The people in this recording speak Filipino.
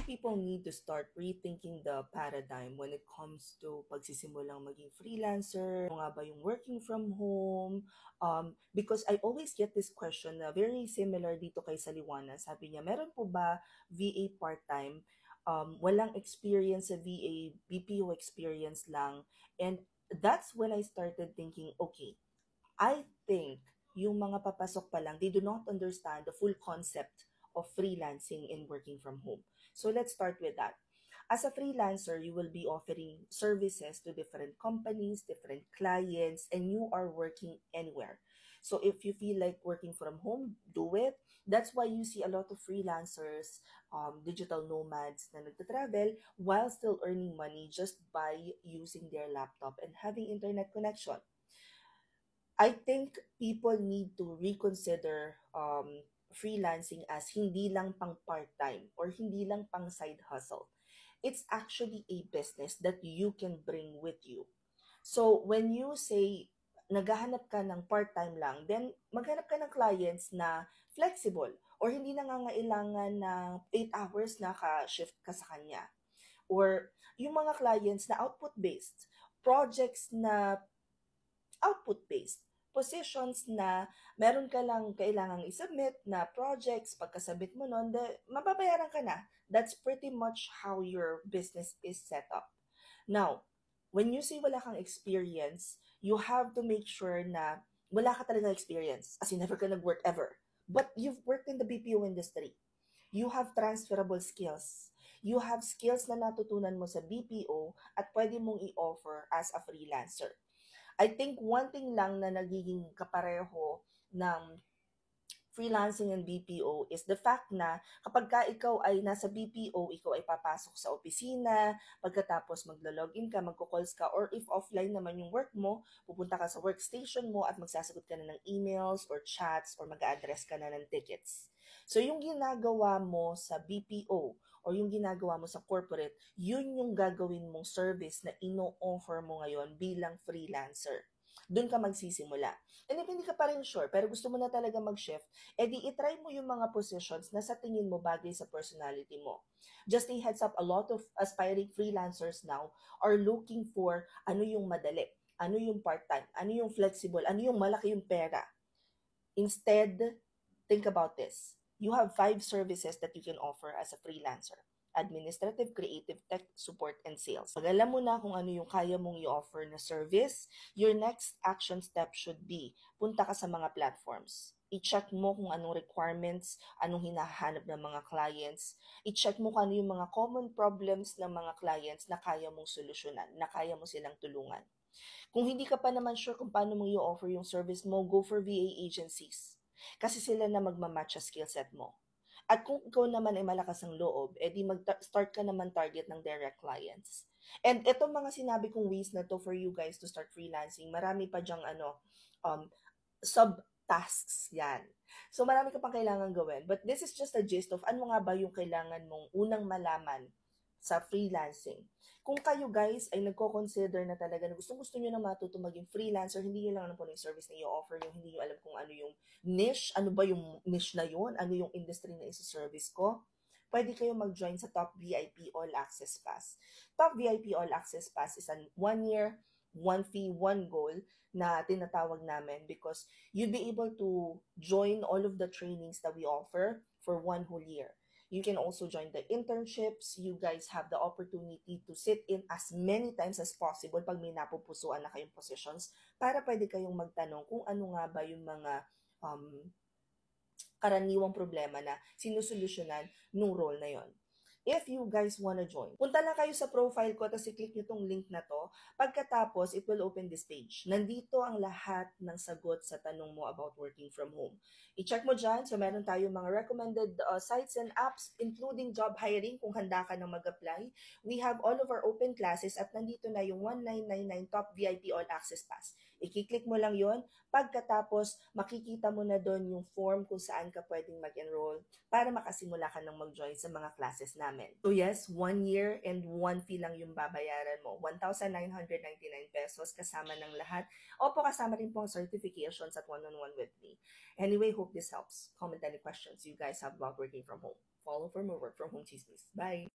people need to start rethinking the paradigm when it comes to pagsisimulang maging freelancer? Ano nga ba yung working from home? Because I always get this question na very similar dito kay Saliwana. Sabi niya, meron po ba VA part-time? Walang experience sa VA, BPO experience lang. And that's when I started thinking, okay, I think yung mga papasok pa lang, they do not understand the full concept of freelancing and working from home. So let's start with that. As a freelancer, you will be offering services to different companies, different clients, and you are working anywhere. So if you feel like working from home, do it. That's why you see a lot of freelancers, digital nomads na nagtatravel while still earning money just by using their laptop and having internet connection. I think people need to reconsider freelancing as hindi lang pang part-time or hindi lang pang side hustle. It's actually a business that you can bring with you. So when you say naghahanap ka ng part-time lang, then maghanap ka ng clients na flexible or hindi nangangailangan ng 8 hours na ka-shift ka sa kanya. Or yung mga clients na output-based, projects na output-based, positions na meron ka lang kailangang isubmit na projects, pagkasabit mo nun, mababayaran ka na. That's pretty much how your business is set up. Now, when you say wala kang experience, you have to make sure na wala ka talaga experience, as in never ka nag-work ever. But you've worked in the BPO industry. You have transferable skills. You have skills na natutunan mo sa BPO at pwede mong i-offer as a freelancer. I think one thing lang na nagiging kapareho ng freelancing and BPO is the fact na kapag ka ikaw ay nasa BPO, ikaw ay papasok sa opisina, pagkatapos maglo-login ka, magko-calls ka, or if offline naman yung work mo, pupunta ka sa workstation mo at magsasagot ka na ng emails or chats or mag-address ka na ng tickets. So yung ginagawa mo sa BPO or yung ginagawa mo sa corporate, yun yung gagawin mong service na ino-offer mo ngayon bilang freelancer. Doon ka magsisimula. And if hindi ka pa rin sure, pero gusto mo na talaga mag-shift, edi itry mo yung mga positions na sa tingin mo bagay sa personality mo. Just a heads up, a lot of aspiring freelancers now are looking for ano yung madali, ano yung part-time, ano yung flexible, ano yung malaki yung pera. Instead, think about this. You have 5 services that you can offer as a freelancer. Administrative, creative, tech, support, and sales. Pag alam mo na kung ano yung kaya mong i-offer na service, your next action step should be, punta ka sa mga platforms. I-check mo kung anong requirements, anong hinahanap ng mga clients. I-check mo kung ano yung mga common problems ng mga clients na kaya mong solusyonan, na kaya mo silang tulungan. Kung hindi ka pa naman sure kung paano mong i-offer yung service mo, go for VA agencies. Kasi sila na magmamatch sa skill set mo. At kung ikaw naman ay malakas ang loob, edi mag-start ka naman target ng direct clients. And itong mga sinabi kong ways na to for you guys to start freelancing, marami pa dyang sub-tasks yan. So marami ka pang kailangan gawin. But this is just a gist of ano nga ba yung kailangan mong unang malaman sa freelancing. Kung kayo guys ay nagko-consider na talaga na gusto nyo na matuto maging freelancer, hindi nyo lang alam kung ano yung service na i-offer nyo, hindi nyo alam kung ano yung niche, ano ba yung niche na yun, ano yung industry na isa-service ko, pwede kayo mag-join sa Top VIP All Access Pass. Top VIP All Access Pass is an 1 year, 1 fee, 1 goal na tinatawag namin because you'll be able to join all of the trainings that we offer for 1 whole year. You can also join the internships. You guys have the opportunity to sit in as many times as possible pag may napupusuan na kayong positions para pwede kayong magtanong kung ano nga ba yung mga karaniwang problema na sinusolusyonan nung role na yon. If you guys wanna join, punta lang kayo sa profile ko tapos i-click nyo tong link na to. Pagkatapos, it will open this page. Nandito ang lahat ng sagot sa tanong mo about working from home. I-check mo dyan. So, meron tayong mga recommended sites and apps, including job hiring kung handa ka nang mag-apply. We have all of our open classes at nandito na yung 1999 Top VIP All Access Pass. I-click mo lang yon. Pagkatapos, makikita mo na doon yung form kung saan ka pwedeng mag-enroll para makasimula ka nang mag-join sa mga classes namin. So yes, 1 year and 1 fee lang yung babayaran mo. 1,999 pesos kasama ng lahat. Opo, kasama rin po ang certifications at one-on-one with me. Anyway, hope this helps. Comment any questions you guys have about working from home. Follow for more work from home chismis. Bye!